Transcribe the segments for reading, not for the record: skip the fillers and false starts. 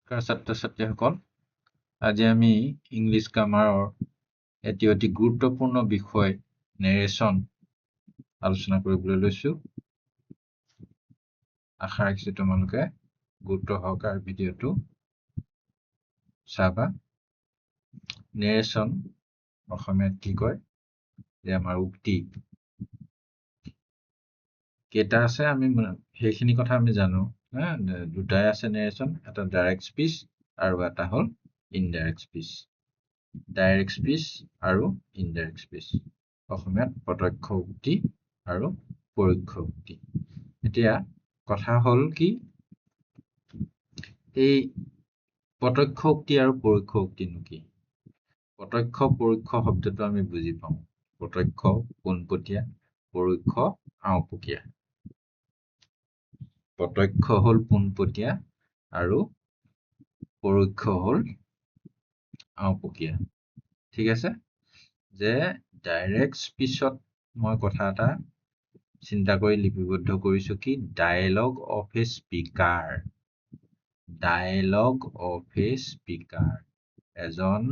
ছাত্ৰ-ছাত্ৰীসকল, আজি আমি ইংলিছ গ্ৰামাৰৰ এটি অতি গুৰুত্বপূৰ্ণ বিষয় নেৰেশ্যন আলোচনা কৰিবলৈ লৈছো। আশা ৰাখিছো তোমালোকে গুৰুত্ব সহকাৰে ভিডিঅ'টো চাবা। নেৰেশ্যন অসমীয়াত কি কয় যে আমাৰ উক্তি কেইটা আছে আমি সেইখিনি কথা আমি জানো। দুটাই আছে নেৰেশ্যন, এটা ডাইৰেক্ট স্পীচ আৰু এটা হ'ল ইনডাইৰেক্ট স্পীচ। ডাইৰেক্ট স্পীচ আৰু ইনডাইৰেক্ট স্পীচ, অসমীয়াত প্ৰত্যক্ষ উক্তি আৰু পৰোক্ষ উক্তি। এতিয়া কথা হ'ল কি, এই প্ৰত্যক্ষ উক্তি আৰু পৰোক্ষ উক্তিনো কি? প্ৰত্যক্ষ পৰোক্ষ শব্দটো আমি বুজি পাওঁ। প্ৰত্যক্ষ পোনপটীয়া, পৰোক্ষ আওঁপকীয়া। প্ৰত্যক্ষ হ'ল পোনপটীয়া আৰু পৰোক্ষ হ'ল আওঁপকীয়া। ঠিক আছে, যে ডাইৰেক্ট স্পীচত মই কথা এটা চিন্তা কৰি লিপিবদ্ধ কৰিছো কি, dialogue of A speaker. Dialogue of A speaker, এজন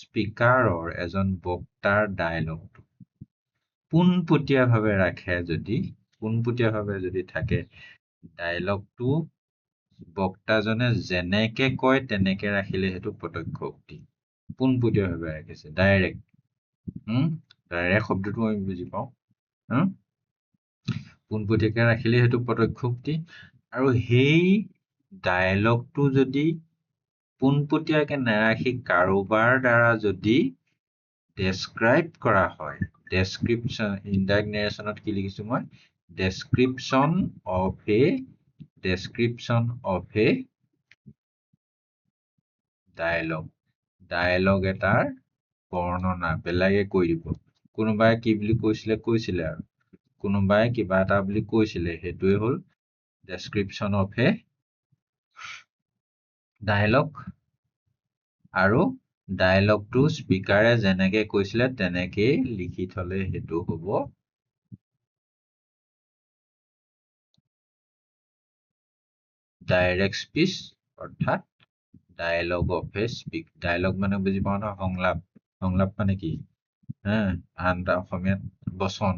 স্পীকাৰৰ, এজন বক্তাৰ ডায়েলগটো পোনপটীয়াভাৱে ৰাখে যদি, পোনপটীয়াভাৱে যদি থাকে, ডায়েলগটো বক্তাজনে যেনেকে কয় তেনেকে ৰাখিলে সেইটো প্ৰত্যক্ষ উক্তি। পোনপটীয়াভাৱে ৰাখিছে, ডাইৰেক্ট। ডাইৰেক্ট শব্দটো আমি বুজি পাওঁ। পোনপটীয়াকে ৰাখিলে সেইটো প্ৰত্যক্ষ উক্তি। আৰু সেই ডায়েলগটো যদি পোনপটীয়াকে নাৰাখি কাৰোবাৰ দ্বাৰা যদি ডেছক্ৰাইব কৰা হয়, ডেছক্ৰিপশ্যন, ইনডাইৰেক্ট নেৰেশ্যনত কি লিখিছো মই, description of A dialogue. Dialogue এটাৰ বৰ্ণনা বেলেগে কৈ দিব। কোনোবাই কি বুলি কৈছিলে আৰু কোনোবাই কিবা এটা বুলি কৈছিলে, সেইটোৱে হ'ল ডেছক্ৰিপশ্যন অফ এ ডায়েলগ। আৰু ডায়েলগটো স্পীকাৰে যেনেকে কৈছিলে তেনেকেই লিখি থলে সেইটো হ'ব ডাইৰেক্ট স্পীচ, অৰ্থাৎ dialogue of A speak. Dialogue মানে বুজি পাওঁ ন, সংলাপ। সংলাপ মানে কি, আন এটা অসমীয়াত বচন।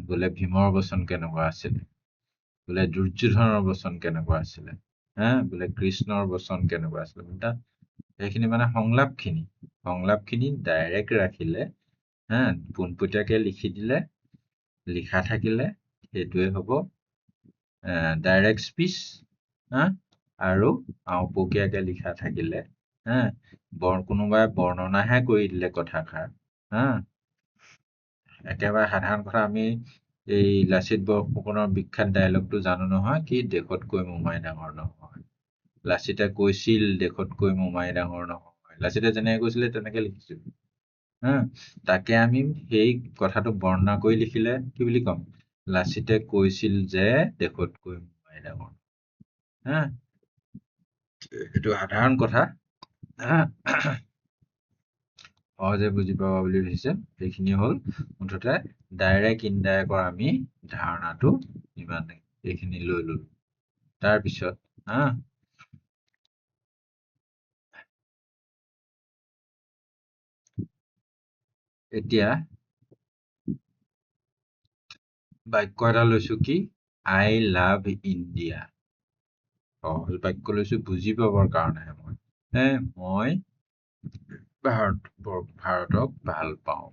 বোলে ভীমৰ বচন কেনেকুৱা আছিলে, বোলে দুৰ্যোধনৰ বচন কেনেকুৱা আছিলে, বোলে কৃষ্ণৰ বচন কেনেকুৱা আছিলে, সেইখিনি মানে সংলাপখিনি। সংলাপখিনি ডাইৰেক্ট ৰাখিলে, পোনপটীয়াকে লিখি দিলে, লিখা থাকিলে, সেইটোৱে হ'ব ডাইৰেক্ট স্পীচ। আৰু আওঁপকীয়াকে লিখা থাকিলে, কোনোবাই বৰ্ণনাহে কৰি দিলে কথাষাৰ, একেবাৰে সাধাৰণ কথা। আমি এই লাচিত বৰফুকনৰ বিখ্যাত ডায়েলগটো জানো নহয়, কি, দেশতকৈ মোমাই ডাঙৰ নহয়। লাচিতে কৈছিল দেশতকৈ মোমাই ডাঙৰ নহয়। লাচিতে যেনেকে কৈছিলে তেনেকে লিখিছো। তাকে আমি সেই কথাটো বৰ্ণনা কৰি লিখিলে কি বুলি ক'ম, লাচিতে কৈছিল যে দেশতকৈ মোমাই ডাঙৰ। এইটো সাধাৰণ কথা, সহজে বুজি পাবা বুলি ভাবিছে। সেইখিনি হ'ল মুঠতে ডাইৰেক্ট ইনডাইৰেক্টৰ আমি ধাৰণাটো ইমানে, এইখিনি লৈ ললো। তাৰপিছত এতিয়া বাক্য এটা লৈছো কি, আই লাভ ইণ্ডিয়া। সহজ বাক্য লৈছো বুজি পাবৰ কাৰণে। মই ভাৰতক ভাল পাওঁ।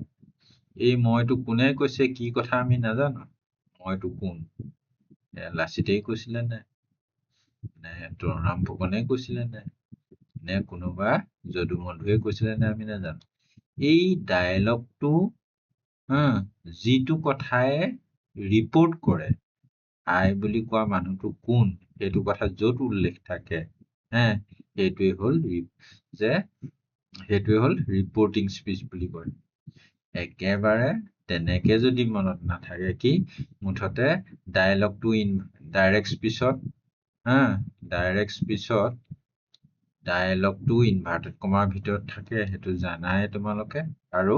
এই মইতো কোনে কৈছে, কি কথা আমি নাজানো। মইতো কোন, লাচিতেই কৈছিলে নে তৰুণৰাম ফুকনে কৈছিলে নে কোনোবা যদু মধুৱে কৈছিলে নে, আমি নাজানো। এই ডায়েলগটো যিটো কথাই ৰিপৰ্ট কৰে, আই বুলি কোৱা মানুহটো কোন, সেইটো কথা য'ত উল্লেখ থাকে, সেইটোৱে হ'ল ৰিপৰ্টিং স্পীচ বুলি কয়। একেবাৰে তেনেকে যদি মনত নাথাকে, কি মুঠতে ডায়েলগটো ডাইৰেক্ট স্পীচত, ডায়েলগটো ইনভাৰ্টেড কমাৰ ভিতৰত থাকে, সেইটো জানাই তোমালোকে। আৰু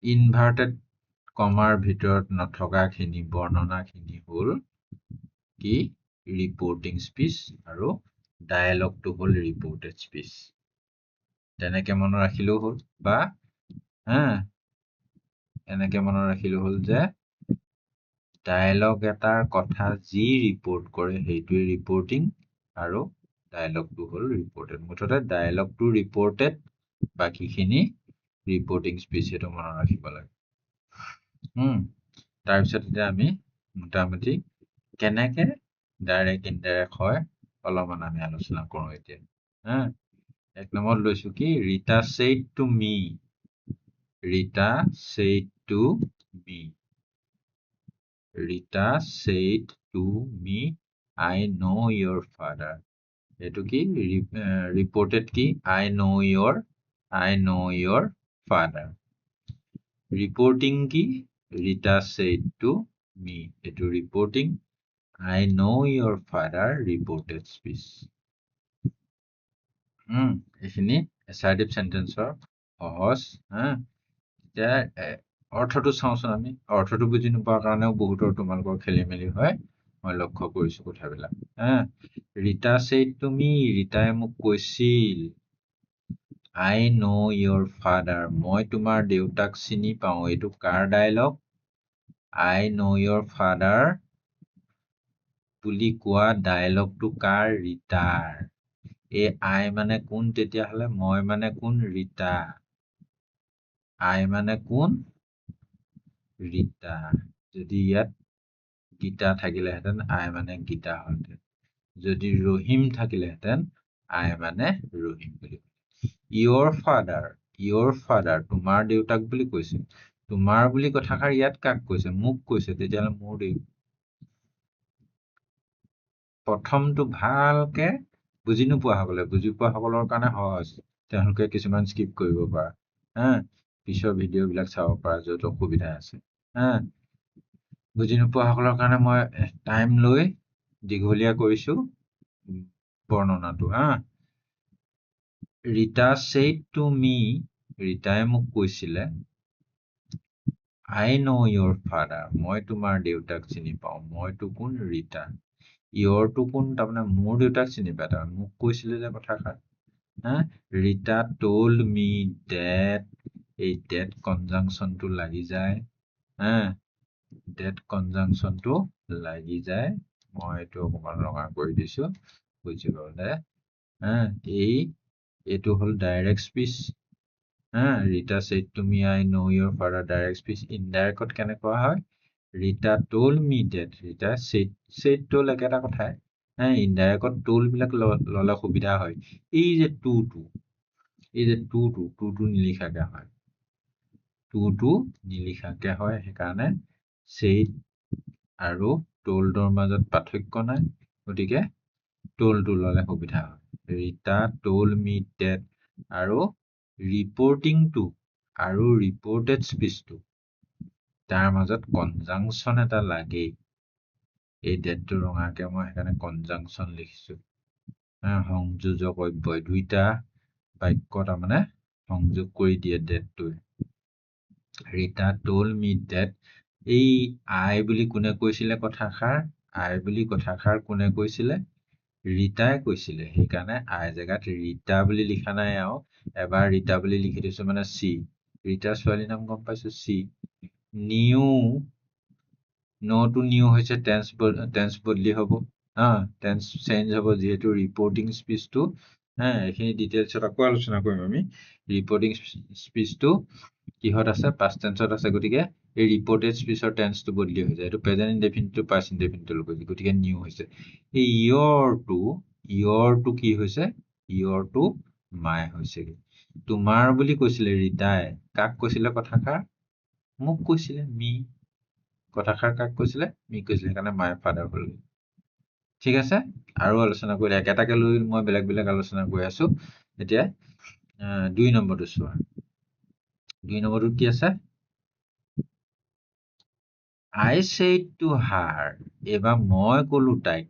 ইনভাৰ্টেড কমাৰ ভিতৰত নথকাখিনি বৰ্ণনাখিনি হ'ল কি ৰিপৰ্টিং স্পীচ আৰু ডায়েলগটো হ'ল ৰিপৰ্টেড স্পীচ তেনেকে মনত ৰাখিলেও হ'ল বা এনেকে মনত ৰাখিলেও হ'ল যে ডায়েলগ এটাৰ কথা যি ৰিপৰ্ট কৰে সেইটোৱে ৰিপৰ্টিং আৰু ডায়েলগটো হ'ল ৰিপৰ্টেড মুঠতে ডায়েলগটো ৰিপৰ্টেড বাকীখিনি ৰিপৰ্টিং স্পীচ সেইটো মনত ৰাখিব লাগে তাৰপিছত এতিয়া আমি মোটামুটি কেনেকে ডাইৰেক্ট ইনডাইৰেক্ট হয় অলপমান আমি আলোচনা কৰোঁ এতিয়া এক নম্বৰত লৈছো কি Rita said to me Rita said to me Rita said to me I know your father এটো কি reported কি I know your father reporting কি Rita said to me এটো reporting I know your father reported speech এইখিনি assertive sentenceৰ সহজ এতিয়া অৰ্থটো চাওঁচোন আমি অৰ্থটো বুজি নোপোৱাৰ কাৰণেও বহুতৰ তোমালোকৰ খেলি মেলি হয় মই লক্ষ্য কৰিছো কথাবিলাক ৰীতা said to me ৰীতাই মোক কৈছিল I know your father মই তোমাৰ দেউতাক চিনি পাওঁ এইটো কাৰ dialog I know your father বুলি কোৱা ডায়লগটো কাৰ ৰীতাৰ এই I মানে কোন তেতিয়াহ'লে মই মানে কোন ৰীতা I মানে কোন ৰীতা যদি ইয়াত গীতা থাকিলেহেঁতেন I মানে গীতা হলহেঁতেন যদি ৰহিম থাকিলেহেঁতেন I মানে ৰহিম বুলি your father তোমাৰ দেউতাক বুলি কৈছে তোমাৰ বুলি কথাষাৰ ইয়াত কাক কৈছে মোক কৈছে তেতিয়াহ'লে মোৰ দেউতাক প্ৰথমটো ভালকে বুজি নোপোৱা হ'বলে বুজি পোৱা সকলৰ কাৰণে সহজ তেওঁলোকে কিছুমান স্কিপ কৰিব পাৰা পিছৰ ভিডিঅ'বিলাক চাব পাৰা য'ত অসুবিধা আছে বুজি নোপোৱা সকলৰ কাৰণে মই টাইম লৈ দীঘলীয়া কৰিছো বৰ্ণনাটো ৰীতা said to me ৰীতাই মোক কৈছিলে I know your father মই তোমাৰ দেউতাক চিনি পাওঁ মইতো কোন ৰীতা ইয়ৰটো কোন তাৰমানে মোৰ দেউতাক চিনি পায় তাৰমানে মোক কৈছিলে যে কথাষাৰ ৰীতা told me that এই that কনজাংচনটো লাগি যায় that কনজাংচনটো লাগি যায় মই এইটো অকমান ৰঙা কৰি দিছো বুজিবলে এইটো হ'ল direct speech Rita said to me I know your father direct speech indirect কেনেকুৱা হয় Rita told me that Rita said told একেটা কথাই indirect told বিলাক ললে সুবিধা হয় এই যে to নিলিখাকে হয় to নিলিখাকে হয় সেইকাৰণে said আৰু told ৰ মাজত পাৰ্থক্য নাই গতিকে told টো ললে সুবিধা হয় Rita told me that আৰু reporting to আৰু reported speech to তাৰ মাজত কনজাংচন এটা লাগে এই ডেটটো ৰঙাকে মই সেইকাৰণে কনজাংচন লিখিছো সংযোজক অব্যয় দুইটা বাক্য তাৰমানে সংযোগ কৰি দিয়ে ডেটটোৱে Rita told me that এই I বুলি কোনে কৈছিলে কথাষাৰ I বুলি কথাষাৰ কোনে কৈছিলে ৰীতাই কৈছিলে সেইকাৰণে I জেগাত ৰীতা বুলি লিখা নাই আৰু এবাৰ ৰীতা বুলি লিখি দিছো মানে চি ৰীতা ছোৱালী নাম গম পাইছো চি নিউ নটো নিউ হৈছে টেন্স বদলি হ'ব টেন্স চেঞ্জ হ'ব যেহেতু ৰিপৰ্টিং স্পীচটো এইখিনি ডিটেইলছত আকৌ আলোচনা কৰিম আমি ৰিপৰ্টিং স্পীচটো কিহত আছে পাষ্ট টেন্সত আছে গতিকে এই ৰিপৰ্টেড স্পীচৰ টেন্সটো বদলি হৈ যায় এইটো প্ৰেজেন্ট ইনডেফিনিটটো পাষ্ট ইনডেফিনিট লৈ গৈছে গতিকে নিউ হৈছে এই ইয়ৰটো কি হৈছে ইয়ৰটো মাই হৈছে তোমাৰ বুলি কৈছিলে ৰীতাই কাক কৈছিলে কথাষাৰ মোক কৈছিলে মি কথাষাৰ কাক কৈছিলে মি কৈছিলে সেইকাৰণে মাই ফাদাৰ হ'ল ঠিক আছে আৰু আলোচনা কৰিলে একেটাকে লৈ মই বেলেগ বেলেগ আলোচনা কৰি আছো এতিয়া 2 নম্বৰটো চোৱা 2 নম্বৰটো কি আছে I said to her এবাৰ মই ক'লো তাইক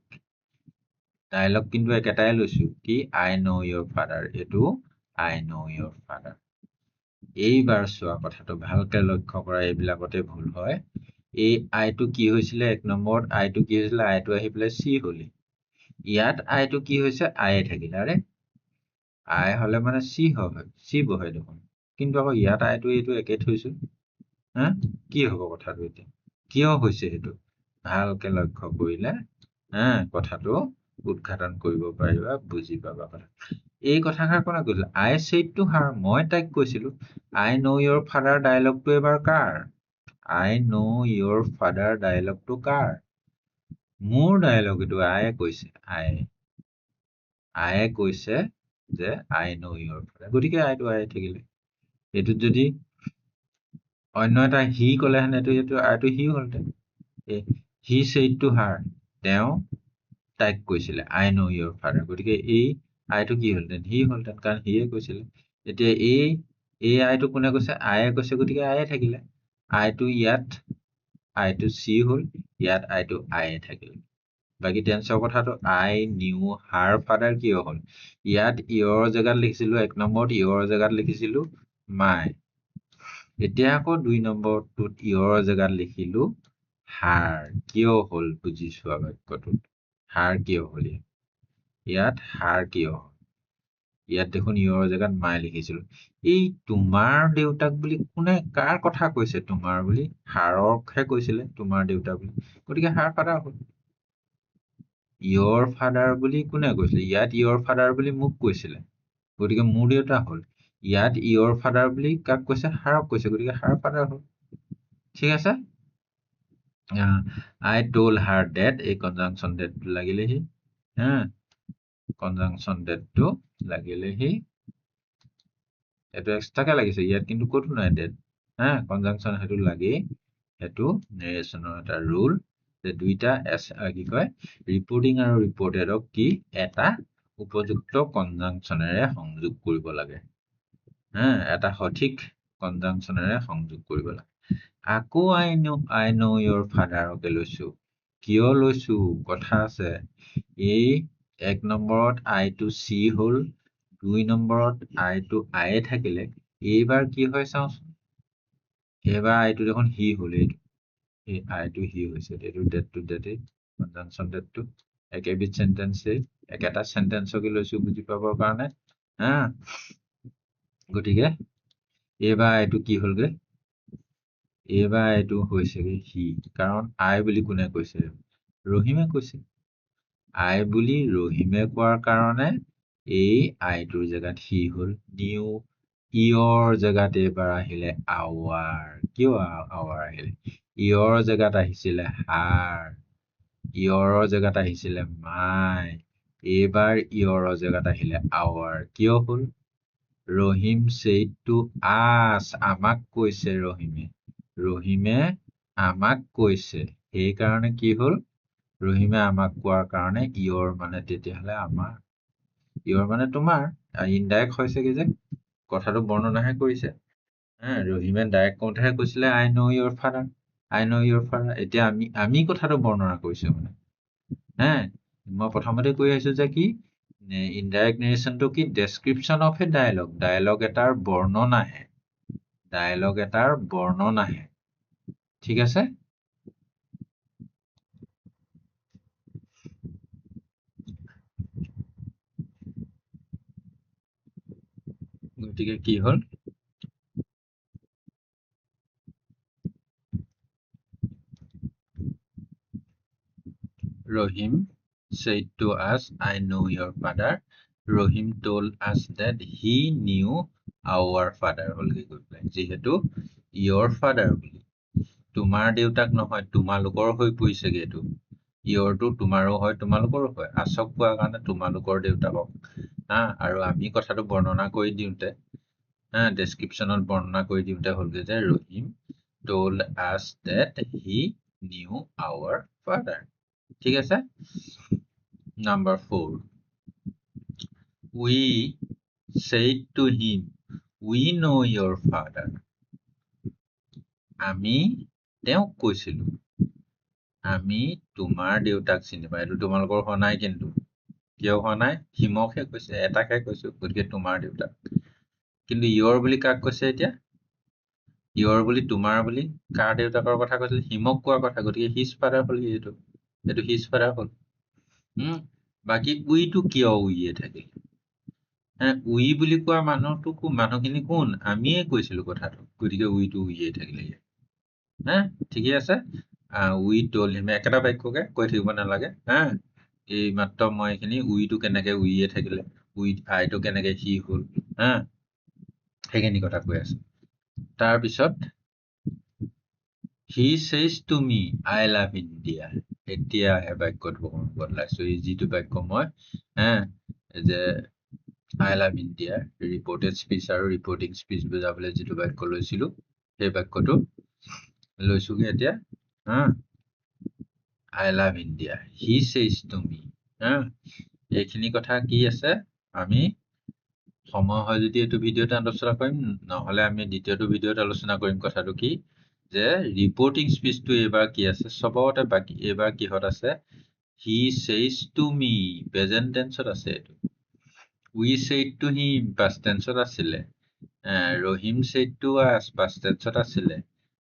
ডায়লগ কিন্তু একেটাই লৈছো কি I know your father এটো I know your father এইবাৰ চোৱা কথাটো ভালকে লক্ষ্য কৰা এইবিলাকতে ভুল হয় এই আইটো কি হৈছিলে এক নম্বৰত আইটো কি হৈছিলে আইটো আহি পেলাই চি হলি ইয়াত আইটো কি হৈছে আইয়ে থাকিলে আৰে আই হলে মানে চি হয় চি বহে দেখোন কিন্তু আকৌ ইয়াত আইটো এইটো একে থৈছো হা কি হ'ব কথাটো এতিয়া কিয় হৈছে সেইটো ভালকে লক্ষ্য কৰিলে কথাটো উদ্ঘাটন কৰিব পাৰিবা বুজি পাবা কথা এই কথাষাৰ কোনে কৈছিল আই ছেইড টু হাৰ মই তাইক কৈছিলো আই ন' ইয়ৰ ফাদাৰ ডায়লগটো এবাৰ কাৰ আই ন' ইয়ৰ ফাদাৰ ডায়লগটো কাৰ মোৰ ডায়লগ এইটো আয়ে কৈছে আয়ে কৈছে যে আই ন' ইয়ৰ ফাদাৰ গতিকে আইটো আয়ে থাকিলে এইটোত যদি অন্য এটা হি কলেহেঁতেন এইটো আইটো হি হলহেঁতেন হি ছেইড টু হাৰ তেওঁ তাইক কৈছিলে আই ন' ইয়ৰ ফাদাৰ গতিকে এই আইটো কি হলহেঁতেন হি হলহেঁতেন কাৰণ সিয়ে কৈছিলে এতিয়া এই আইটো কোনে কৈছে আয়ে কৈছে গতিকে আয়ে থাকিলে আইটো ইয়াত আইটো চি হল ইয়াত আইটো আয়ে থাকিলে বাকী টেন্সৰ কথাটো আই নিউ হাৰ ফাদাৰ কিয় হল ইয়াত ইয়ৰ জেগাত লিখিছিলো এক নম্বৰত ইয়ৰ জেগাত লিখিছিলো মাই এতিয়া আকৌ 2 নম্বৰটোত ইয়ৰ জেগাত লিখিলো হাৰ কিয় হল বুজি চোৱা বাক্যটোত হাৰ কিয় হল ইয়াত হাৰ কিয় হল ইয়াত দেখোন ইয়ৰ জেগাত মাই লিখিছিলো এই তোমাৰ দেউতাক বুলি কোনে কাৰ কথা কৈছে তোমাৰ বুলি হাৰকহে কৈছিলে তোমাৰ দেউতাক বুলি গতিকে হাৰ ফাদাৰ হল ইয়ৰ ফাদাৰ বুলি কোনে কৈছিলে ইয়াত ইয়ৰ ফাদাৰ বুলি মোক কৈছিলে গতিকে মোৰ দেউতা হল ইয়াত ইয়ৰ ফাদাৰ বুলি কাক কৈছে হাৰক কৈছে গতিকে হাৰ ফাদাৰ হল ঠিক আছে আই টোল হাৰ ডেট এই কনজাংচন ডেটটো লাগিলেহি কনজাংচন ডেটটো লাগিলেহি এইটো এক্সট্ৰাকে লাগিছে ইয়াত কিন্তু ক'তো নাই ডেট কনজাংচন সেইটো লাগেই সেইটো নেৰেশ্যনৰ এটা ৰুল যে দুইটা কি কয় ৰিপৰ্টিং আৰু ৰিপৰ্টেডক কি এটা উপযুক্ত কনজাংচনেৰে সংযোগ কৰিব লাগে এটা সঠিক কনজাংচনেৰে সংযোগ কৰিব লাগে আকৌ আই ন' ইয়ৰ ফাদাৰকে লৈছো কিয় লৈছো কথা আছে এই এক নম্বৰত আইটো চি হল 2 নম্বৰত আইটো আয়ে থাকিলে এইবাৰ কি হয় চাওচোন এইবাৰ আইটো দেখোন হি হল এইটো এই আইটো হি হৈছে এইটো ডেটটো ডেটেই কনজাংচন ডেটটো একেবিধ চেন্টেন্সেই একেটা চেন্টেন্সকে লৈছো বুজি পাবৰ কাৰণে গতিকে এইবাৰ এইটো কি হলগে এইবাৰ এইটো হৈছেগে হি কাৰণ আই বুলি কোনে কৈছে ৰহিমে কৈছে আই বুলি ৰহিমে কোৱাৰ কাৰণে এই আইটোৰ জেগাত হি হল নিউ ইয়ৰ জেগাত এইবাৰ আহিলে আৱাৰ কিয় আৱাৰ আহিলে ইয়ৰ জেগাত আহিছিলে হাৰ ইয়ৰৰ জেগাত আহিছিলে মাই এইবাৰ ইয়ৰৰ জেগাত আহিলে আৱাৰ কিয় হল ৰহিম ছেইড টু আছ আমাক কৈছে ৰহিমে আমাক কৈছে সেইকাৰণে কি হল ৰহিমে আমাক কোৱাৰ কাৰণে ইয়ৰ মানে তেতিয়াহলে আমাৰ ইয়ৰ মানে তোমাৰ ইনডাইৰেক্ট হৈছেগে যে কথাটো বৰ্ণনাহে কৰিছে ৰহিমে ডাইৰেক্ট কওঁতেহে কৈছিলে আই ন' ইয়ৰ ফাদাৰ এতিয়া আমি কথাটো বৰ্ণনা কৰিছো মানে মই প্ৰথমতে কৈ আহিছো যে কি ইনডাইৰেক্ট নেৰেশ্যনটো কি ডেছক্ৰিপশ্যন অফ এ ডায়লগ এটাৰ বৰ্ণনাহে ঠিক আছে গতিকে কি হল Rahim said to us, I know your father. Rahim told us that he knew our father. যিহেতু your father বুলি তোমাৰ দেউতাক নহয় তোমালোকৰ হৈ পৰিছেগে এইটো ইয়ৰটো তোমাৰো হয় তোমালোকৰো হয় আচক কোৱাৰ কাৰণে তোমালোকৰ দেউতাকক আৰু আমি কথাটো বৰ্ণনা কৰি দিওঁতে ডেছক্ৰিপশ্যনত বৰ্ণনা কৰি দিওঁতে হ'লগে যে Rahim told us that he knew our father. ঠিক আছে number 4 we said to him we know your father আমি তেওঁক কৈছিলো আমি তোমাৰ দেউতাক চিনি পাওঁ এইটো তোমালোকৰ হোৱা নাই কিন্তু কিয় হোৱা নাই হিমকহে কৈছে এটাকহে কৈছো গতিকে তোমাৰ দেউতাক কিন্তু ইয়ৰ বুলি কাক কৈছে এতিয়া ইয়ৰ বুলি তোমাৰ বুলি কাৰ দেউতাকৰ কথা কৈছিল হিমক কোৱাৰ কথা গতিকে হিজ ফাদাৰ হ'ল এইটো হিজ ফাদাৰ হ'ল বাকী উইটো কিয় উইয়ে থাকিল উই বুলি কোৱা মানুহখিনি কোন আমিয়ে কৈছিলো কথাটো গতিকে উইটো উইয়ে থাকিলে ঠিকে আছে উই টল হিম একেটা বাক্যকে কৈ থাকিব নালাগে এই মাত্ৰ মই এইখিনি উইটো কেনেকে উইয়ে থাকিলে উই আইটো কেনেকে সি হ'ল সেইখিনি কথা কৈ আছো তাৰপিছত হি says to me I love India এতিয়াহে বাক্যটো বদলাইছো এই যিটো বাক্য মই যে I love India reported speech আৰু ৰিপৰ্টিং স্পীচ বুজাবলৈ যিটো বাক্য লৈছিলো সেই বাক্যটো লৈছোগে এতিয়া I love India he says to me এইখিনি কথা কি আছে আমি সময় হয় যদি এইটো ভিডিঅ'ত আলোচনা কৰিম নহলে আমি দ্বিতীয়টো ভিডিঅ'ত আলোচনা কৰিম কথাটো কি যে ৰিপৰ্টিং স্পীচটো এইবাৰ কি আছে সবতে বাকি এইবাৰ কিহত আছে he says to me present টেন্সত আছে এইটো we said to him past tenseত আছিলে Rahim said to us past tenseত আছিলে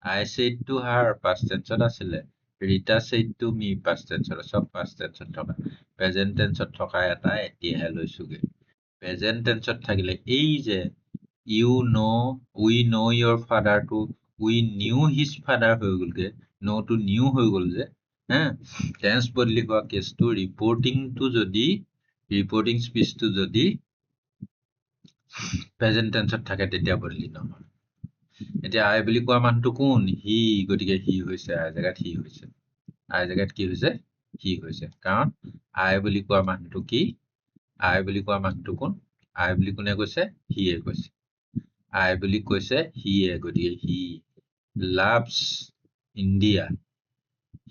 I said to her past tenseত আছিলে Rita said to me past tenseত সব past tenseত থকা প্ৰেজেন্ট টেন্সত থকা এটা এতিয়াহে লৈছোগে প্ৰেজেন্ট টেন্সত থাকিলে এই যে you know we know your father to we knew his father হৈ গলগে know to knew হৈ গল যে টেন্স বদলি হোৱা কেছটো ৰিপৰ্টিং স্পীচটো যদি প্ৰেজেন্ট টেন্সত থাকে তেতিয়া বদলি নহয় এতিয়া আই বুলি কোৱা মানুহটো কোন হি গতিকে হি হৈছে আই জেগাত হি হৈছে আই জেগাত কি হৈছে হি হৈছে কাৰণ আই বুলি কোৱা মানুহটো কি আই বুলি কোৱা মানুহটো কোন আই বুলি কোনে কৈছে হিয়ে কৈছে আই বুলি কৈছে হিয়ে গতিকে হি লাভছ ইণ্ডিয়া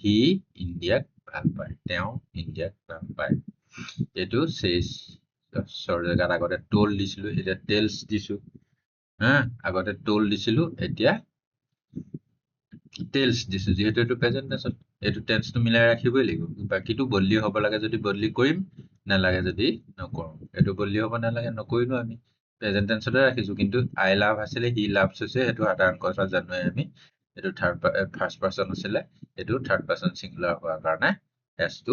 হি ইণ্ডিয়াক ভাল পায় তেওঁ ইণ্ডিয়াক ভাল পায় এইটো চেজ জেগাত আগতে টোল দিছিলো এতিয়া টেলছ দিছো আগতে টোল দিছিলো এতিয়া টেলছ দিছো যিহেতু এইটো প্ৰেজেন্ট টেন্সত এইটো টেন্সটো মিলাই ৰাখিবই লাগিব বাকিটো বদলি হ'ব লাগে যদি বদলি কৰিম নালাগে যদি নকৰো এইটো বদলি হ'ব নালাগে নকৰিলো আমি প্ৰেজেন্ট টেন্সতে ৰাখিছো কিন্তু আই লাভ আছিলে হি লাভছ হৈছে সেইটো সাধাৰণ কথা জানোৱে আমি এইটো ফাৰ্ষ্ট পাৰ্চন আছিলে এইটো থাৰ্ড পাৰ্চন সিঙ্গুলাৰ হোৱাৰ কাৰণে এছটো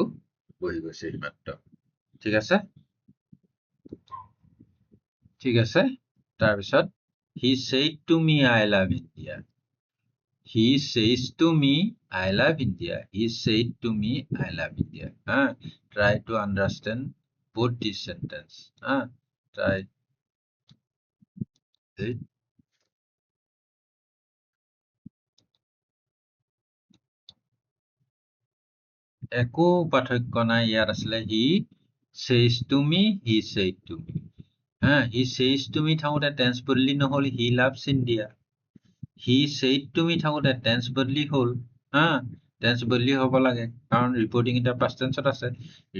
বহি গৈছে মাত্ৰ ঠিক আছে তাৰপিছত he said to me I love India he says to me I love India he said to me I love India try to understand both this sentence try it একো পাৰ্থক্য নাই ইয়াত আছিলে he says to me he said to me he says to me থাকোতে tense বদলি নহল he loves India he said to me থাকোতে tense বদলি হল টেন্স বদলি হ'ব লাগে কাৰণ ৰিপৰ্টিং এটা পাষ্ট টেন্সত আছে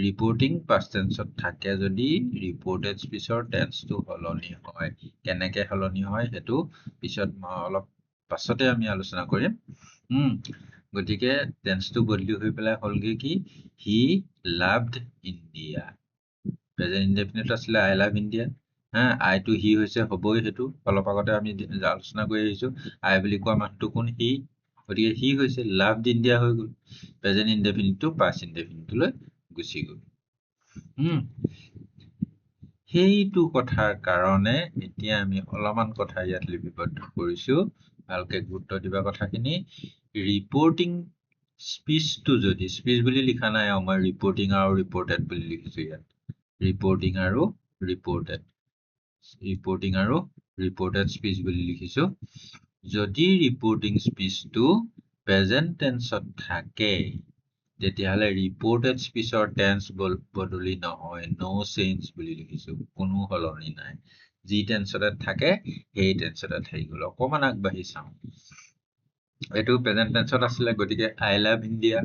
ৰিপৰ্টিং পাষ্ট টেন্সত থাকে যদি ৰিপৰ্টেড স্পীচৰ টেন্সটো সলনি হয় কেনেকে সলনি হয় সেইটো পিছত অলপ পাছতে আমি আলোচনা কৰিম গতিকে টেন্সটো বদলি হৈ পেলাই হলগে কি he loved India present indefinite আছিলে আই লাভ ইণ্ডিয়া আইটো হি হৈছে হ'বই সেইটো অলপ আগতে আমি আলোচনা কৰি আহিছো আই বুলি কোৱা মানুহটো কোন হি গতিকে হি হৈছে লাভড ইণ্ডিয়া হৈ গল প্ৰেজেন্ট ইনডেফিনিটটো পাষ্ট ইনডেফিনিটলৈ গুচি গল সেইটো কথাৰ কাৰণে এতিয়া আমি অলপমান কথা ইয়াত লিপিবদ্ধ কৰিছো ভালকে গুৰুত্ব দিবা কথাখিনি ৰিপৰ্টিং স্পীচটো যদি স্পীচ বুলি লিখা নাই মই ৰিপৰ্টিং আৰু ৰিপৰ্টেড বুলি লিখিছো ইয়াত ৰিপৰ্টিং আৰু ৰিপৰ্টেড স্পীচ বুলি লিখিছো যদি ৰিপৰ্টিং স্পীচটো প্ৰেজেন্ট টেন্সত থাকে তেতিয়াহলে ৰিপৰ্টেড স্পীচৰ টেন্স বদলি নহয় নো চেঞ্জ বুলি লিখিছো কোনো সলনি নাই যি টেন্সতে থাকে সেই টেন্সতে থাকি গল অকমান আগবাঢ়ি চাওঁ এইটো প্ৰেজেন্ট টেন্সত আছিলে গতিকে I love India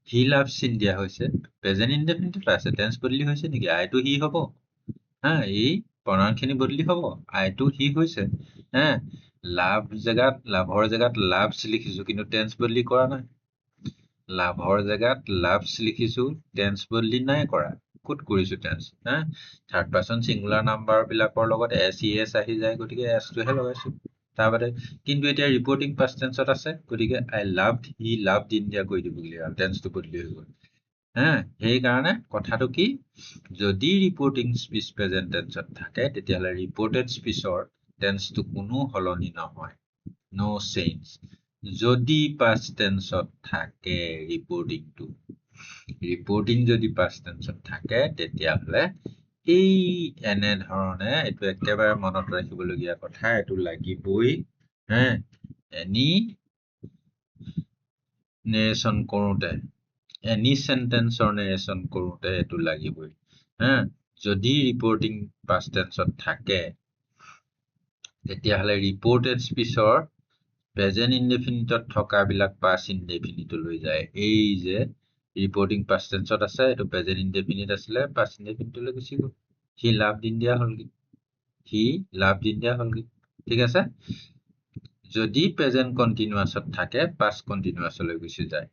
he loves India হৈছে প্ৰেজেন্ট ইনডেফিনিট আছে টেন্স বদলি হৈছে নেকি আইটো হি হ'ব এই প্ৰনাউনখিনি বদলি হ'ব আইটো হি হৈছে লাভৰ জেগাত লাভছ লিখিছো কিন্তু টেন্স বদলি কৰা নাই লাভৰ জেগাত লাভছ লিখিছো টেন্স বদলি নাই কৰা ক'ত কৰিছো tense third person singular number বিলাকৰ লগত এছ ই এছ আহি যায় গতিকে এছটোহে লগাইছো তাৰবাদে কিন্তু এতিয়া ৰিপৰ্টিং পাষ্ট টেন্সত আছে গতিকে আই লাভড হি লাভড ইণ্ডিয়া কৈ দিবগলি আৰু টেন্সটো বদলি হৈ গ'ল সেইকাৰণে কথাটো কি যদি ৰিপৰ্টিং স্পীচ প্ৰেজেন্ট টেন্সত থাকে তেতিয়াহ'লে ৰিপৰ্টেড স্পীচৰ টেন্সটো কোনো সলনি নহয় নো চেঞ্জ যদি পাষ্ট টেন্সত থাকে ৰিপৰ্টিং যদি পাষ্ট টেন্সত থাকে তেতিয়াহ'লে এই এনে ধৰণে এইটো একেবাৰে মনত ৰাখিবলগীয়া কথা এইটো লাগিবই এনি নেৰেশ্যন কৰোঁতে এনি সেন্টেন্সৰ নেৰেশ্যন কৰোঁতে এইটো লাগিবই যদি ৰিপৰ্টিং পাষ্ট টেন্সত থাকে তেতিয়াহ'লে ৰিপৰ্টেড স্পীচৰ প্ৰেজেন্ট ইনডেফিনিটত থকাবিলাক পাষ্ট ইনডেফিনিটলৈ যায় এই যে ৰিপৰ্টিং পাষ্ট টেন্সত আছে এইটো প্ৰেজেন্ট ইনডেফিনিট আছিলে পাষ্ট ইনডেফিনিটলৈ গুচি গ'ল হি লাভড ইণ্ডিয়া হ'লগে ঠিক আছে যদি প্ৰেজেন্ট কন্টিনিউয়াছত থাকে পাষ্ট কন্টিনিউয়াছলৈ গুচি যায়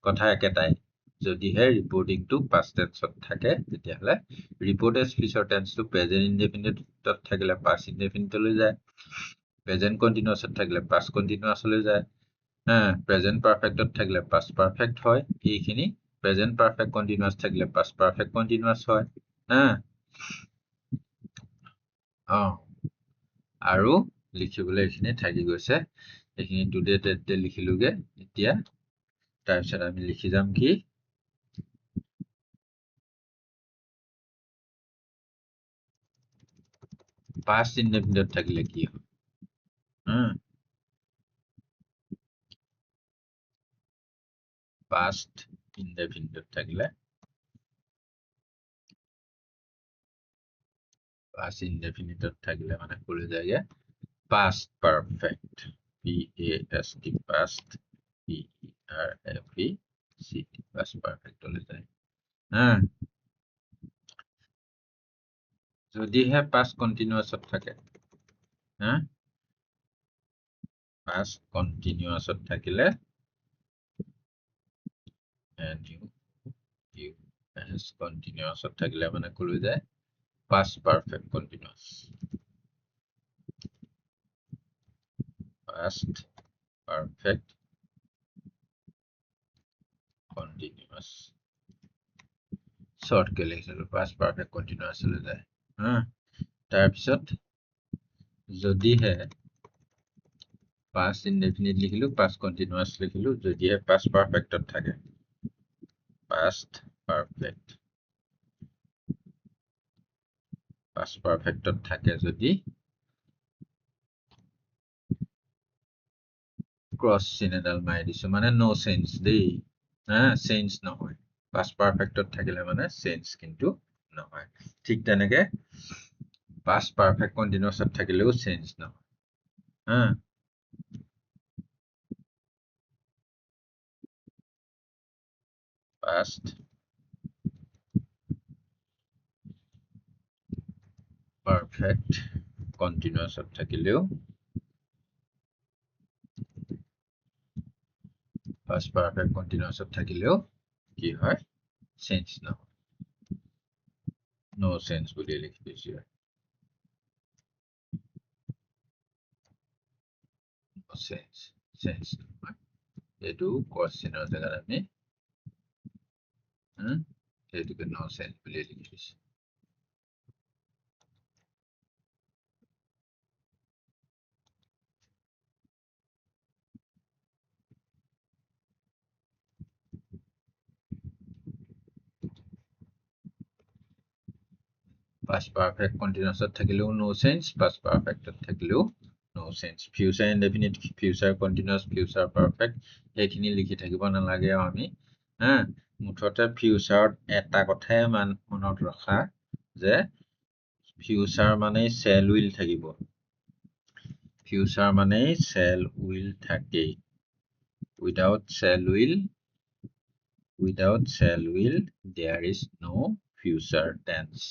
কথা একেটাই যদিহে ৰিপৰ্টিংটো পাষ্ট টেন্সত থাকে তেতিয়াহ'লে ৰিপৰ্টেড স্পীচৰ টেন্সটো প্ৰেজেন্ট ইনডেফিনিটত থাকিলে পাষ্ট ইনডেফিনিটলৈ যায় প্ৰেজেন্ট কন্টিনিউয়াছত থাকিলে পাষ্ট কন্টিনিউয়াছলৈ যায় প্ৰেজেন্ট পাৰফেক্টত থাকিলে পাষ্ট পাৰফেক্ট হয় এইখিনি প্ৰেজেন্ট পাৰফেক্ট কন্টিনিউয়াছ থাকিলে পাষ্ট পাৰফেক্ট কন্টিনিউয়াছ হয় আৰু লিখিবলৈ এইখিনি থাকি গৈছে এইখিনি টুডে টেডে লিখিলোগে এতিয়া তাৰপিছত আমি লিখি যাম কি পাষ্ট ইনডেফিনিটত থাকিলে কি হয় পাষ্ট ইনডেফিনিটত থাকিলে মানে কলৈ যায়গে past perfect PAST past PERFECT past পাৰফেক্টলৈ যায় যদিহে পাষ্ট কন্টিনিউয়াছত থাকে পাষ্ট কন্টিনিউয়াছত থাকিলে কন্টিনিউয়াছত থাকিলে মানে কলৈ যায় past perfect continuous past perfect continuous short ke likhilo past perfect continuous le jay tar pisot jodi he past indefinite likhilu past continuous likhilu jodi he past perfect ot thake past perfect ot thake jodi cross sinedal mai disu mane no sense dei sense no hoy past perfect ot thakile mane sense kintu no hoy thik teneke past perfect continuous ot thakileo sense no past perfect continuous ot thakileo past perfect continuous ot thakileo ki hoy sense no sense boli likhi disu no sense etu question er jaga ami etu no sense boli likhi disu past perfect continuous ot thakileo no sense past perfect ot thakileo no sense future indefinite future continuous future perfect ekhini likhi thakibo na lage ami muthote future eta kothay manot rakha je future mane shall will thakibo future mane shall will thake without shall will there is no future tense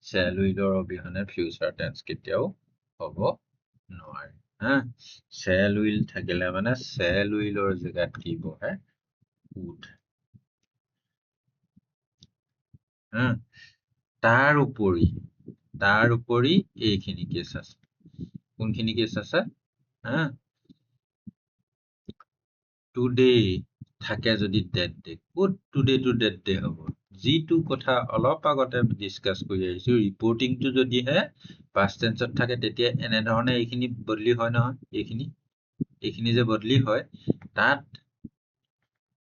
shall will or obihane future tense ketiao hobo noare shall will thakile mane shall will or jagat ki bohe would tar upori eikhini case ase kunkhini case ase হা today থাকে যদি date day ক'ত today to that day হ'ব যিটো কথা অলপ আগতে discuss কৰি আহিছো ৰিপৰ্টিংটো যদিহে পাষ্ট টেন্সত থাকে তেতিয়া এনেধৰণে এইখিনি বদলি হয় নহয় এইখিনি যে বদলি হয় তাত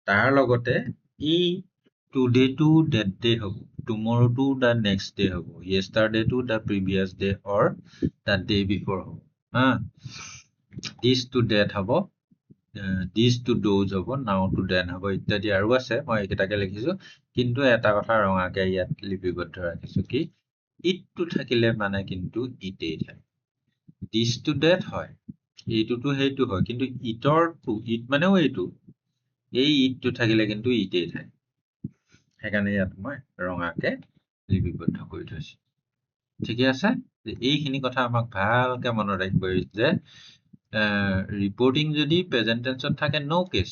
তাৰ লগতে এই টুডে টু ডেট ডে হ'ব tomorrow to the next day হ'ব yesterday to the previous day or the day before হ'ব হা দিছ টু ডেট হ'ব দিছ টু ড'জ হ'ব নাও টু দেন হ'ব ইত্যাদি আৰু আছে মই এইকেইটাকে লিখিছো কিন্তু এটা কথা ৰঙাকে ইয়াত লিপিবদ্ধ ৰাখিছো কি ইটটো থাকিলে মানে কিন্তু ইটেই থাকে দিছ টু ডেট হয় এইটোতো সেইটো হয় কিন্তু ইটৰটো ইট মানেও এইটো এই ইটটো থাকিলে কিন্তু ইটেই থাকে সেইকাৰণে ইয়াত মই ৰঙাকে লিপিবদ্ধ কৰি থৈছো ঠিকে আছে এইখিনি কথা আমাক ভালকে মনত ৰাখিব যে ৰিপৰ্টিং যদি প্ৰেজেন্ট টেন্সত থাকে নো কেছ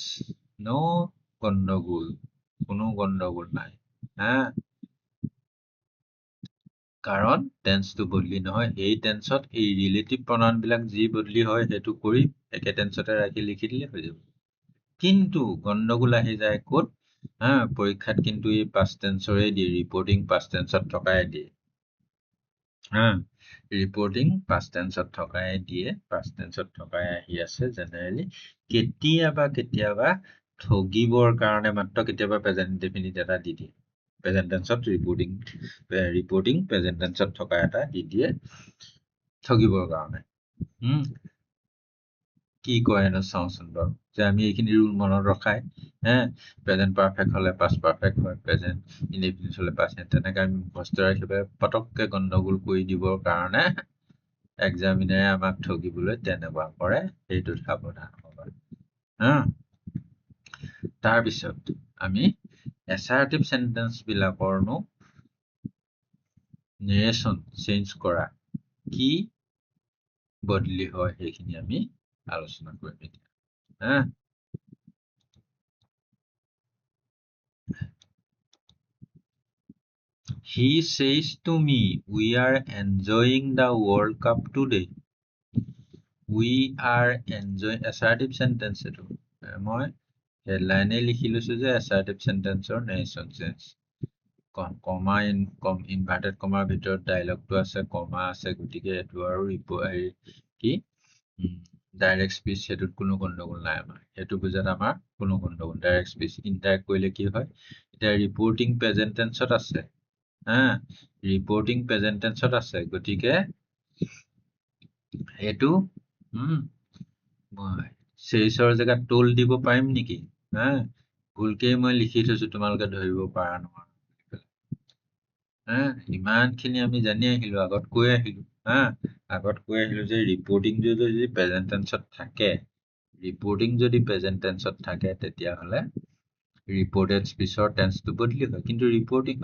নো গণ্ডগোল কোনো গণ্ডগোল নাই হা কাৰণ টেন্সটো বদলি নহয় এই টেন্সত এই ৰিলেটিভ প্ৰনাউন বিলাক যি বদলি হয় সেইটো কৰি একে টেন্সতে ৰাখি লিখি দিলে হৈ যাব কিন্তু গণ্ডগোল আহি যায় ক'ত হা পৰীক্ষাত কিন্তু এই পাষ্ট টেন্সৰে দিয়ে ৰিপৰ্টিং পাষ্ট টেন্সত থকাই দিয়ে হা ৰিপৰ্টিং পাষ্ট টেন্সত থকাই দিয়ে পাষ্ট টেন্সত থকাই আহি আছে জেনেৰেলি কেতিয়াবা ঠগিবৰ কাৰণে মাত্ৰ কেতিয়াবা প্ৰেজেন্ট ইনডেফিনিট এটা দি দিয়ে প্ৰেজেন্ট টেন্সত ৰিপৰ্টিং প্ৰেজেন্ট টেন্সত থকা এটা দি দিয়ে ঠগিবৰ কাৰণে কি কয় হেনো চাওঁচোন বাৰু যে আমি এইখিনি ৰুল মনত ৰখাই প্ৰেজেন্ট পাৰফেক্ট হলে পাষ্ট পাৰফেক্ট হয় প্ৰেজেন্ট ইনডেফিনিট হলে পাষ্ট তেনেকে আমি মুখস্থ ৰাখি পটককে গণ্ডগোল কৰি দিবৰ কাৰণে এক্সামিনাৰে আমাক ঠগিবলৈ তেনেকুৱা কৰে সেইটো সাৱধান হবা তাৰপিছত আমি এছাৰ্টিভ সেন্টেন্স বিলাকৰনো নেৰেশ্যন চেঞ্জ কৰা কি বদলি হয় সেইখিনি আমি আলোচনা কৰিম এতিয়া He says to me, we are enjoying the World Cup today. We are enjoying assertive sentence etu. Moi headline likhi লৈছো যে assertive sentence or narration sense. Comma inverted comma ভিতৰত dialogue আছে comma আছে গতিকে এটো আৰু কি ডাইৰেক্ট স্পিচ হেতুত কোনো গণ্ডগোল নাই আমাৰ হেতু বুজাত আমাৰ কোনো গণ্ডগোল ডাইৰেক্ট স্পিচ ইনডাইৰেক্ট কৰিলে কি হয় এটা ৰিপৰ্টিং প্ৰেজেন্ট টেন্সত আছে ৰিপৰ্টিং প্ৰেজেন্ট টেন্সত আছে গতিকে এটো চেইছৰ জেগাত টোল দিব পাৰিম নেকি ভুলকে মই লিখি থৈছো তোমালোকে ধৰিব পাৰা নহয় ইমানখিনি আমি জানি আহিলো আগত কৈ আহিলো যে ৰিপৰ্টিং যদি প্ৰেজেন্ট টেন্সত থাকে তেতিয়াহলে ৰিপৰ্টেড স্পিচৰ টেন্সটো বদলি হয় কিন্তু ৰিপৰ্টিং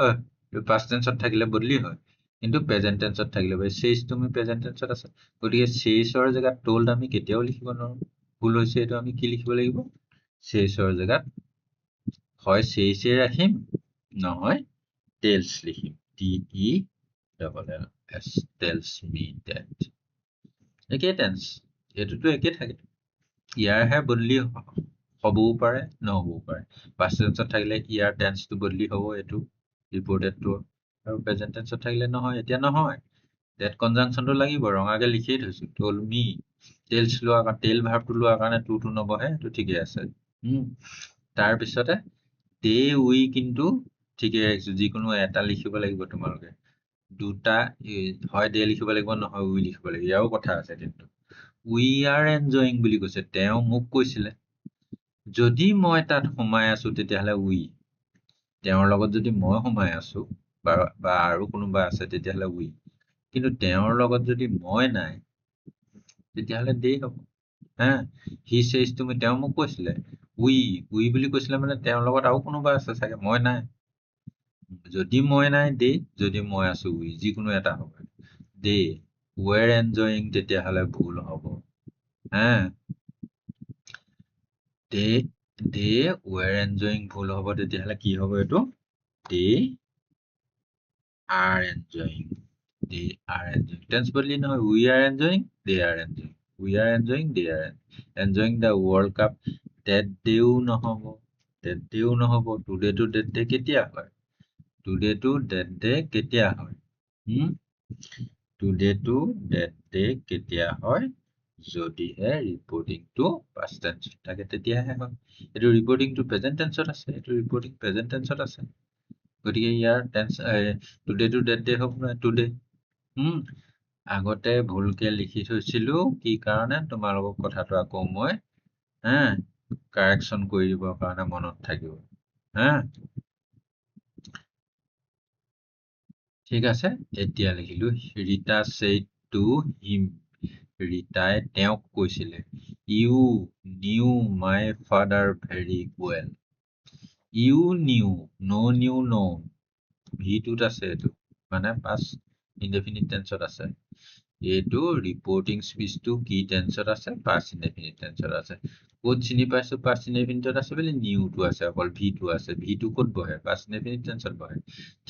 পাষ্ট টেন্সত থাকিলে বদলি হয় কিন্তু প্ৰেজেন্ট টেন্সত থাকিলে চেইছ তুমি প্ৰেজেন্ট টেন্সত আছে গতিকে চেইছৰ জেগাত টোল্ড আমি কেতিয়াও লিখিব নোৱাৰো ভুল হৈছে এইটো আমি কি লিখিব লাগিব চেইছৰ জেগাত হয় চেইছে ৰাখিম নহয় টেলছ লিখিম TELLS tells me that একে টেন্স এইটোতো একে থাকে ইয়াৰহে বদলি হ'বও পাৰে নহ'বও পাৰে পাষ্ট টেন্সত থাকিলে ইয়াৰ টেন্সটো বদলি হ'ব এইটো ৰিপৰ্টেডটো আৰু প্ৰেজেন্ট টেন্সত থাকিলে নহয় এতিয়া নহয় ডেট কনজাংচনটো লাগিব ৰঙাকে লিখিয়ে থৈছো told me টেলছ লোৱা কাৰণ টেল ভাৰ্বটো লোৱাৰ কাৰণে টুটো নবহে এইটো ঠিকে আছে তাৰপিছতে দে উই কিন্তু ঠিকে ৰাখিছো যিকোনো এটা লিখিব লাগিব তোমালোকে দুটা হয় দে লিখিব লাগিব নহয় উই লিখিব লাগিব ইয়াৰো কথা আছে কিন্তু উই আৰ এনজয়িং বুলি কৈছে তেওঁ মোক কৈছিলে যদি মই তাত সোমাই আছো তেতিয়াহলে উই তেওঁৰ লগত যদি মই সোমাই আছো বা আৰু কোনোবা আছে তেতিয়াহলে উই কিন্তু তেওঁৰ লগত যদি মই নাই তেতিয়াহলে দে হ'ব হি চেইজ তুমি তেওঁ মোক কৈছিলে উই বুলি কৈছিলে মানে তেওঁৰ লগত আৰু কোনোবা আছে চাগে মই নাই যদি মই নাই দে যদি মই আছো উই যিকোনো এটা হ'ব দে were enjoying তেতিয়াহলে ভুল হ'ব they were enjoying ভুল হ'ব তেতিয়াহলে কি হ'ব এইটো they are enjoying tense বদলি নহয় we are enjoying they are enjoying we are enjoying, they are enjoying the World Cup. That dayও নহ'ব, that dayও নহ'ব, today to that day কেতিয়া হয়, today to that day কেতিয়া হয়, today to that day কেতিয়া হয়, যদিহে ৰিপৰ্টিংটো past tense থাকে তেতিয়াহে হয়। এইটো ৰিপৰ্টিংটো প্ৰেজেন্ট টেন্সত আছে, এইটো ৰিপৰ্টিং প্ৰেজেন্ট টেন্সত আছে, গতিকে ইয়াৰ tense today to that day হ'ব নহয়, টুডে। আগতে ভুলকে লিখি থৈছিলো, কি কাৰণে, তোমালোকক কথাটো আকৌ মই কাৰেকশ্যন কৰি দিবৰ কাৰণে মনত থাকিব। ঠিক আছে, এতিয়া লিখিলো ৰীতা said to him, ৰীতাই তেওঁক কৈছিলে, you knew my father very well, you knew, no knew no, ভিটোত আছে এইটো, মানে past indefinite tenseত আছে। এইটো ৰিপৰ্টিং স্পীচটো কি টেন্সত আছে, past indefinite tenseত আছে। ক'ত চিনি পাইছো past indefinite আছে বুলি, নিউটো আছে, অকল ভিটো আছে, ভিটো ক'ত বহে, past indefinite tenseত বহে।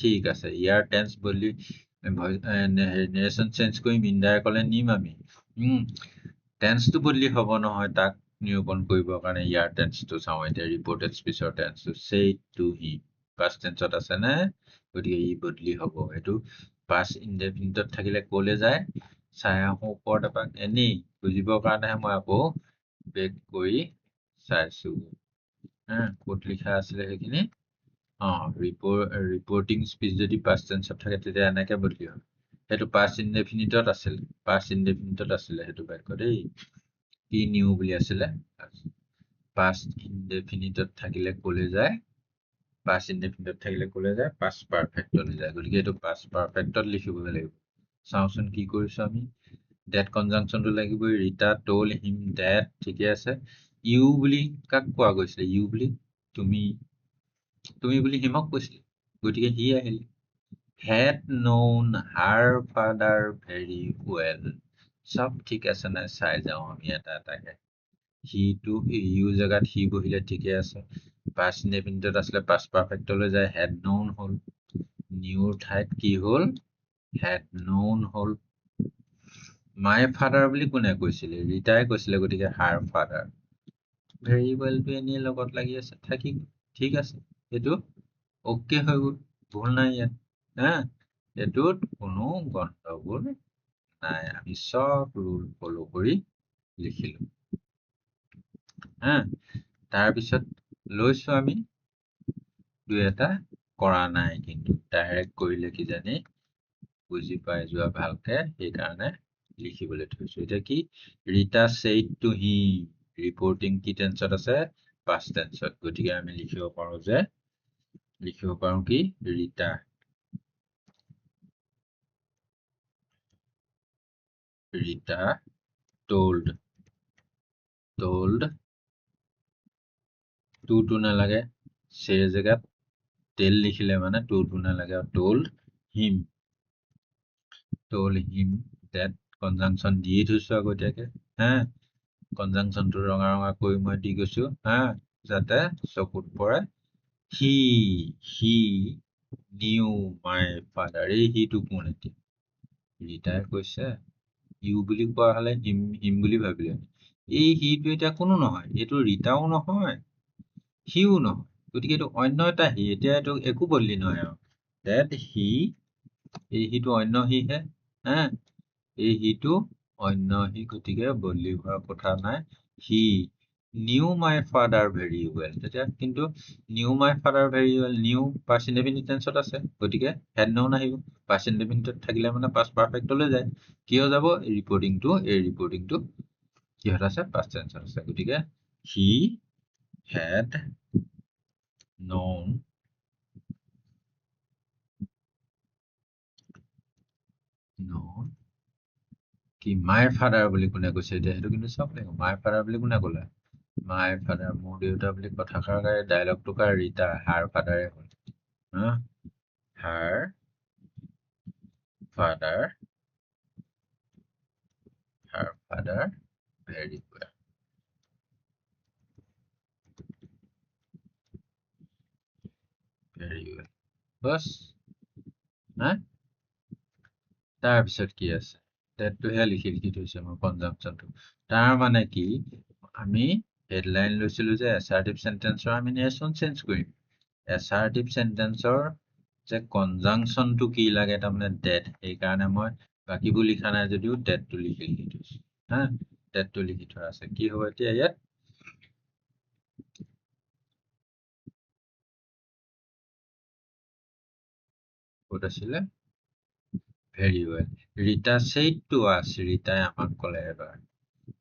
ঠিক আছে, ইয়াৰ টেন্স বদলি নেৰেশ্যন চেঞ্জ কৰি মিণ্ডাই ক'লে নিম আমি, টেন্সটো বদলি হ'ব নহয়, তাক নিৰূপণ কৰিবৰ কাৰণে ইয়াৰ টেন্সটো চাওঁ এতিয়া, ৰিপৰ্টেড স্পীচৰ টেন্সটো said to him, past tenseত আছে নে, গতিকে ই বদলি হ'ব। এইটো past indefinite থাকিলে ক'লে যায়, চাই আহোঁ ওপৰত এপাক, এনেই বুজিবৰ কাৰণেহে মই আকৌ বেক কৰি চাইছো। ক'ত লিখা আছিলে সেইখিনি, ৰিপৰ্টিং স্পীচ যদি past tenseত থাকে তেতিয়া এনেকে বদলি হয়। সেইটো past indefinite-ত আছিল, past indefinite-ত আছিলে সেইটো বাক্য দেই, কি নিউ বুলি আছিলে, past indefinite-ত থাকিলে ক'লে যায়, past indefinite থাকিলে ক'লে যায়, past perfect-লৈ যায়, গতিকে এইটো past perfect-ত লিখিবগে লাগিব। চাওঁচোন কি কৰিছো আমি, that conjunction-টো লাগিবই, ৰীতা told him that, ঠিকে আছে, you বুলি কাক কোৱা গৈছিলে, you বুলি তুমি বুলি হিমক কৈছিলে, গতিকে সি আহিলে, had known her father very well, চব ঠিক আছে নাই চাই যাওঁ আমি এটা এটাকে, সিটো ইউ জেগাত সি বহিলে ঠিকে আছে, past indefinite আছিলে past perfect-লৈ যায়, had known হ'ল, নিউৰ ঠাইত কি হ'ল, had known হ'ল। my father বুলি কোনে কৈছিলে, ৰীতাই কৈছিলে, গতিকে her father, very well-টো এনেই লগত লাগি আছে, থাকি ঠিক আছে, এইটো অকে হৈ গ'ল, ভুল নাই ইয়াত, এইটোত কোনো গণ্ডগোল নাই, আমি চব ৰুল ফলো কৰি লিখিলো। তাৰপিছত লৈছো আমি দুই এটা কৰা নাই, কিন্তু ডাইৰেক্ট কৰিলে কিজানি বুজি পাই যোৱা ভালকে, সেইকাৰণে লিখিবলৈ থৈছো। এতিয়া কি, Rita said to him, reporting কি টেন্সত আছে, past tenseত, গতিকে আমি লিখিব পাৰো কি, ৰীতা told to নালাগে, সেই জেগাত টেল লিখিলে মানে to নালাগে, told him that, কনজাংচন দিয়ে থৈছো আগতীয়াকে, কনজাংচনটো ৰঙা ৰঙা কৰি মই দি গৈছো, যাতে চকুত পৰে, he knew my father, এই সিটো কোন, এতিয়া ৰীতাই কৈছে, ইউ বুলি কোৱা হলে হিম বুলি ভাবিলে, এই সিটো এতিয়া কোনো নহয়, এইটো ৰীতাও নহয় সিও নহয়, গতিকে এইটো অন্য এটা হি, এতিয়া এইটো একো বদলি নহয় আৰু, that he, এই সিটো অন্য হিহে, এই সিটো অন্য হি, গতিকে বদলি হোৱাৰ কথা নাই, he knew my father very well, তেতিয়া কিন্তু knew my father very well, knew past indefinite tense-ত আছে, গতিকে had known আহিব, past indefinite থাকিলে মানে past perfect-লৈ যায়, কিয় যাব, এই ৰিপৰ্টিংটো কিহত আছে, past tense-ত আছে, গতিকে he had known কি, my father বুলি কোনে কৈছে, এতিয়া সেইটো কিন্তু চাব লাগিব, my father বুলি কোনে ক'লে, my father, মোৰ দেউতা বুলি কথাষাৰ ডায়লগটো কাৰ, ৰীতা, her father হ'ল, her father very well, বছ, তাৰপিছত কি আছে, ডেটটোহে লিখি থৈছে মই কনজাংচনটো তাৰ মানে কি আমি হেডলাইন লৈছিলো যে এছাৰ্টিভ সেন্টেন্সৰ আমি নেৰেশ্যন চেঞ্জ কৰিম এছাৰ্টিভ সেন্টেন্সৰ যে কনজাংচনটো কি লাগে তাৰমানে ডেট সেইকাৰণে মই বাকীবোৰ লিখা নাই যদিও ডেটটো লিখি থৈছো হা ডেটটো লিখি থোৱা আছে কি হ'ব এতিয়া ইয়াত ক'ত আছিলে very well Rita said to us ৰীতাই আমাক ক'লে এবাৰ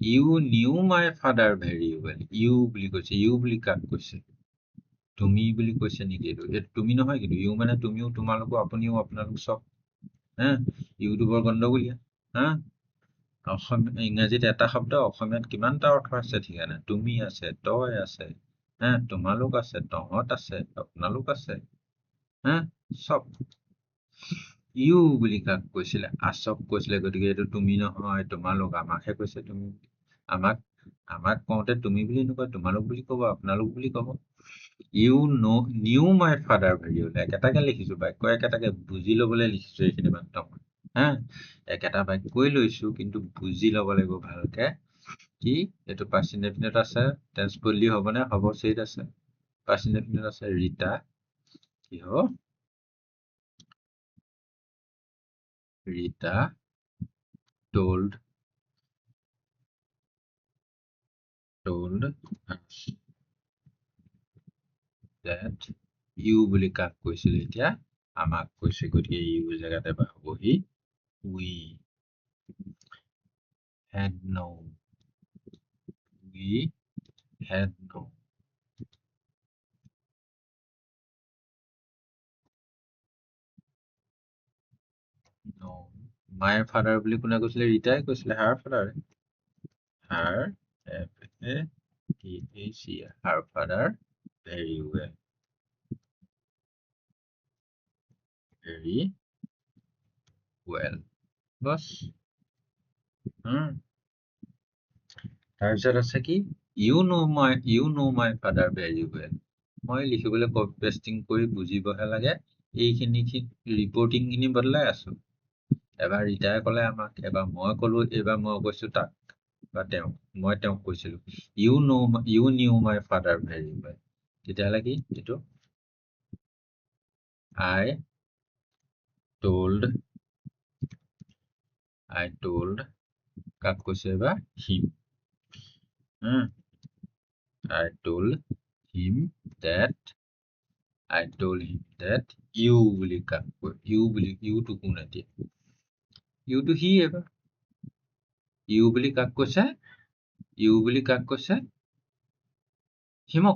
you knew my father very well you বুলি কৈছে ইউ বুলি কাক কৈছে তুমি বুলি কৈছে নেকি এইটো তুমি নহয় কিন্তু ইউ মানে তুমিও তোমালোকো আপুনিও আপোনালোক চব হা ইউটিউবৰ গণ্ডগোলীয়া হা ইংৰাজীত এটা শব্দ অসমীয়াত কিমানটা অৰ্থ আছে ঠিকানা তুমি আছে তই আছে হা তোমালোক আছে তহঁত আছে আপোনালোক আছে হা চব ইউ বুলি কাক কৈছিলে আচক কৈছিলে গতিকে এইটো তুমি নহয় তোমালোক আমাকহে কৈছে তুমি আমাক আমাক কওঁতে তুমি বুলি নকয় তোমালোক বুলি কব আপোনালোক বুলি কব you knew my father very well একেটাকে লিখিছো বাক্য একেটাকে বুজি লবলৈ লিখিছো এইখিনি মাত্ৰ হা একেটা বাক্যই লৈছো কিন্তু বুজি লব লাগিব ভালকে কি এইটো পাষ্ট ইনডেফিনিট আছে টেন্স বদলি হবনে হব চেইত আছে পাষ্ট ইনডেফিনিট আছে ৰীতা কি হ'ব Rita told us that you বুলি কাক কৈছিল এতিয়া আমাক কৈছে গতিকে ইউ জেগাতে বা হ'বহি we had known my father বুলি কোনে কৈছিলে ৰীতাই কৈছিলে her father her father very well বস তাৰপিছত আছে কি you know my father very well মই লিখিবলৈ কপি পেষ্টিং কৰি বুজিবহে লাগে এইখিনি ৰিপৰ্টিং খিনি বদলাই আছো এবাৰ ৰীতাই ক'লে আমাক এবাৰ মই ক'লো এইবাৰ মই কৈছো তাক বা মই তেওঁক কৈছিলো you knew my father very well তেতিয়াহ'লে কি এইটো I told কাক কৈছে এবাৰ him I told him that you বুলি কাক কৈ you to কোন এতিয়া you to he এবাৰ you বুলি কাক কৈছে হিমক